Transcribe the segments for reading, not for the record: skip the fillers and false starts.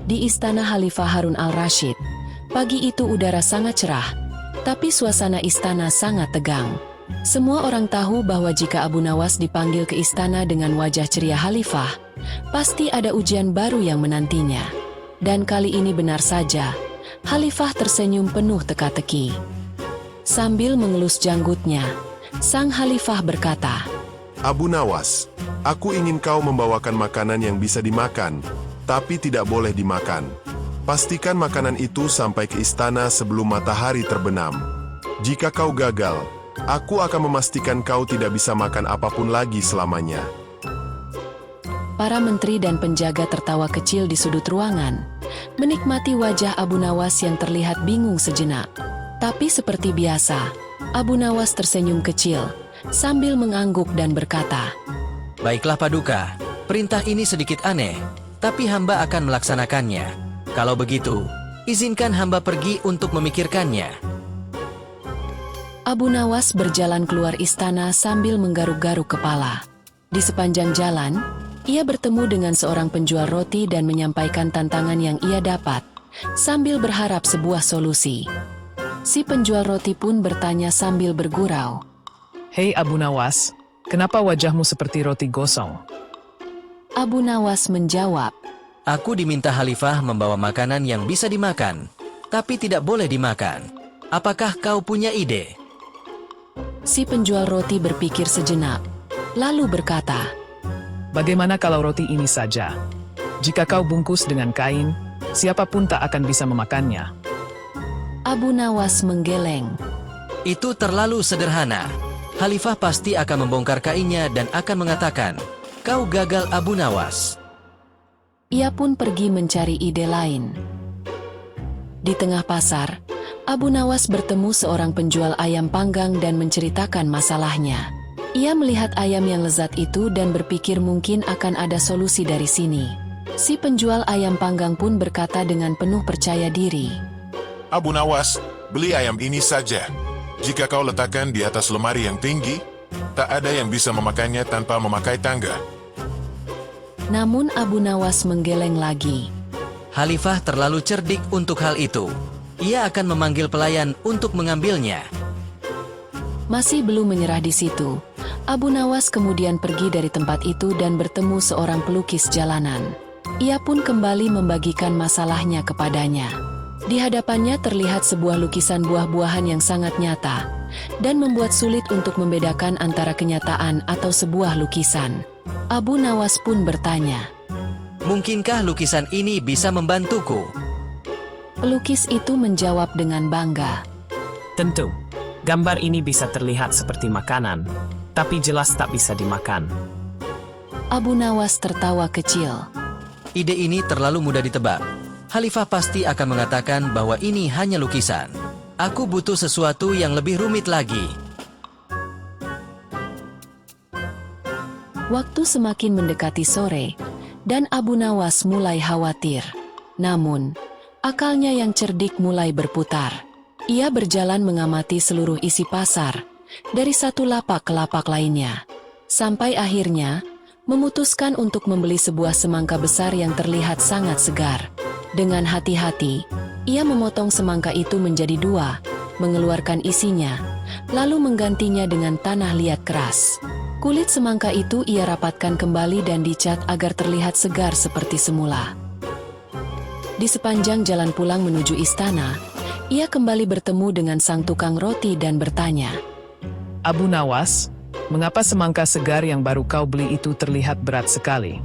Di istana Khalifah Harun al-Rashid, pagi itu udara sangat cerah, tapi suasana istana sangat tegang. Semua orang tahu bahwa jika Abu Nawas dipanggil ke istana dengan wajah ceria Khalifah, pasti ada ujian baru yang menantinya. Dan kali ini benar saja, Khalifah tersenyum penuh teka-teki. Sambil mengelus janggutnya, sang Khalifah berkata, Abu Nawas, aku ingin kau membawakan makanan yang bisa dimakan, tapi tidak boleh dimakan. Pastikan makanan itu sampai ke istana sebelum matahari terbenam. Jika kau gagal, aku akan memastikan kau tidak bisa makan apapun lagi selamanya. Para menteri dan penjaga tertawa kecil di sudut ruangan, menikmati wajah Abu Nawas yang terlihat bingung sejenak. Tapi seperti biasa, Abu Nawas tersenyum kecil, sambil mengangguk dan berkata, Baiklah Paduka, perintah ini sedikit aneh, tapi hamba akan melaksanakannya. Kalau begitu, izinkan hamba pergi untuk memikirkannya. Abu Nawas berjalan keluar istana sambil menggaruk-garuk kepala. Di sepanjang jalan, ia bertemu dengan seorang penjual roti dan menyampaikan tantangan yang ia dapat, sambil berharap sebuah solusi. Si penjual roti pun bertanya sambil bergurau, Hei Abu Nawas, kenapa wajahmu seperti roti gosong? Abu Nawas menjawab, Aku diminta Khalifah membawa makanan yang bisa dimakan, tapi tidak boleh dimakan. Apakah kau punya ide? Si penjual roti berpikir sejenak, lalu berkata, Bagaimana kalau roti ini saja? Jika kau bungkus dengan kain, siapapun tak akan bisa memakannya. Abu Nawas menggeleng. Itu terlalu sederhana. Khalifah pasti akan membongkar kainnya dan akan mengatakan, Kau gagal Abu Nawas. Ia pun pergi mencari ide lain. Di tengah pasar, Abu Nawas bertemu seorang penjual ayam panggang dan menceritakan masalahnya. Ia melihat ayam yang lezat itu dan berpikir mungkin akan ada solusi dari sini. Si penjual ayam panggang pun berkata dengan penuh percaya diri, Abu Nawas, beli ayam ini saja. Jika kau letakkan di atas lemari yang tinggi, tak ada yang bisa memakannya tanpa memakai tangga. Namun Abu Nawas menggeleng lagi. Khalifah terlalu cerdik untuk hal itu. Ia akan memanggil pelayan untuk mengambilnya. Masih belum menyerah di situ, Abu Nawas kemudian pergi dari tempat itu dan bertemu seorang pelukis jalanan. Ia pun kembali membagikan masalahnya kepadanya. Di hadapannya terlihat sebuah lukisan buah-buahan yang sangat nyata, dan membuat sulit untuk membedakan antara kenyataan atau sebuah lukisan. Abu Nawas pun bertanya, Mungkinkah lukisan ini bisa membantuku? Pelukis itu menjawab dengan bangga, Tentu, gambar ini bisa terlihat seperti makanan, tapi jelas tak bisa dimakan. Abu Nawas tertawa kecil. Ide ini terlalu mudah ditebak. Khalifah pasti akan mengatakan bahwa ini hanya lukisan. Aku butuh sesuatu yang lebih rumit lagi. Waktu semakin mendekati sore, dan Abu Nawas mulai khawatir. Namun, akalnya yang cerdik mulai berputar. Ia berjalan mengamati seluruh isi pasar, dari satu lapak ke lapak lainnya. Sampai akhirnya, memutuskan untuk membeli sebuah semangka besar yang terlihat sangat segar. Dengan hati-hati, ia memotong semangka itu menjadi dua, mengeluarkan isinya, lalu menggantinya dengan tanah liat keras. Kulit semangka itu ia rapatkan kembali dan dicat agar terlihat segar seperti semula. Di sepanjang jalan pulang menuju istana, ia kembali bertemu dengan sang tukang roti dan bertanya, Abu Nawas, mengapa semangka segar yang baru kau beli itu terlihat berat sekali?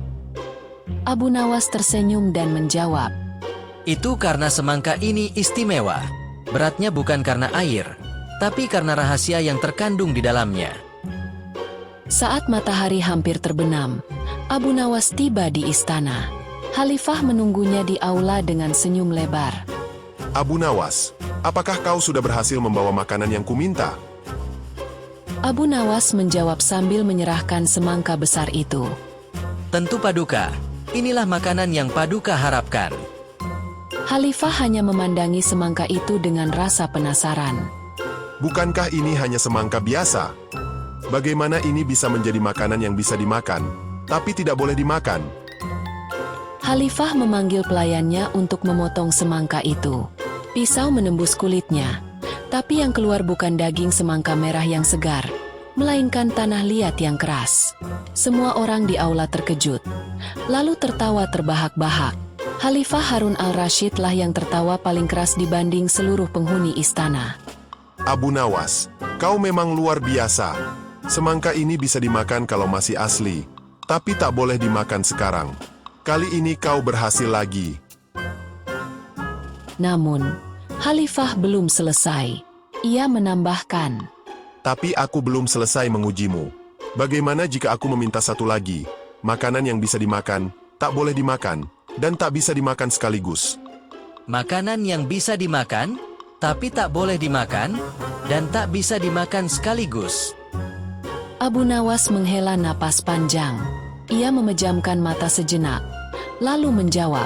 Abu Nawas tersenyum dan menjawab, Itu karena semangka ini istimewa. Beratnya bukan karena air, tapi karena rahasia yang terkandung di dalamnya. Saat matahari hampir terbenam, Abu Nawas tiba di istana. Khalifah menunggunya di aula dengan senyum lebar. Abu Nawas, apakah kau sudah berhasil membawa makanan yang kuminta? Abu Nawas menjawab sambil menyerahkan semangka besar itu. Tentu Paduka, inilah makanan yang Paduka harapkan. Khalifah hanya memandangi semangka itu dengan rasa penasaran. Bukankah ini hanya semangka biasa? Bagaimana ini bisa menjadi makanan yang bisa dimakan, tapi tidak boleh dimakan? Khalifah memanggil pelayannya untuk memotong semangka itu. Pisau menembus kulitnya, tapi yang keluar bukan daging semangka merah yang segar, melainkan tanah liat yang keras. Semua orang di aula terkejut, lalu tertawa terbahak-bahak. Khalifah Harun al-Rashid lah yang tertawa paling keras dibanding seluruh penghuni istana. Abu Nawas, kau memang luar biasa. Semangka ini bisa dimakan kalau masih asli, tapi tak boleh dimakan sekarang. Kali ini kau berhasil lagi. Namun, Khalifah belum selesai. Ia menambahkan, Tapi aku belum selesai mengujimu. Bagaimana jika aku meminta satu lagi? Makanan yang bisa dimakan, tak boleh dimakan, dan tak bisa dimakan sekaligus. Makanan yang bisa dimakan, tapi tak boleh dimakan, dan tak bisa dimakan sekaligus. Abu Nawas menghela napas panjang. Ia memejamkan mata sejenak, lalu menjawab,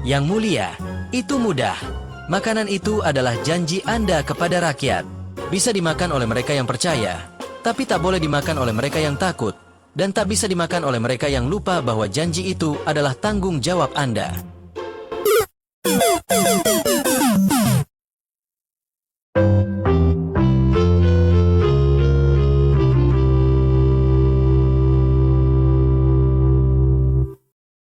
Yang mulia, itu mudah. Makanan itu adalah janji Anda kepada rakyat. Bisa dimakan oleh mereka yang percaya, tapi tak boleh dimakan oleh mereka yang takut, dan tak bisa dimakan oleh mereka yang lupa bahwa janji itu adalah tanggung jawab Anda.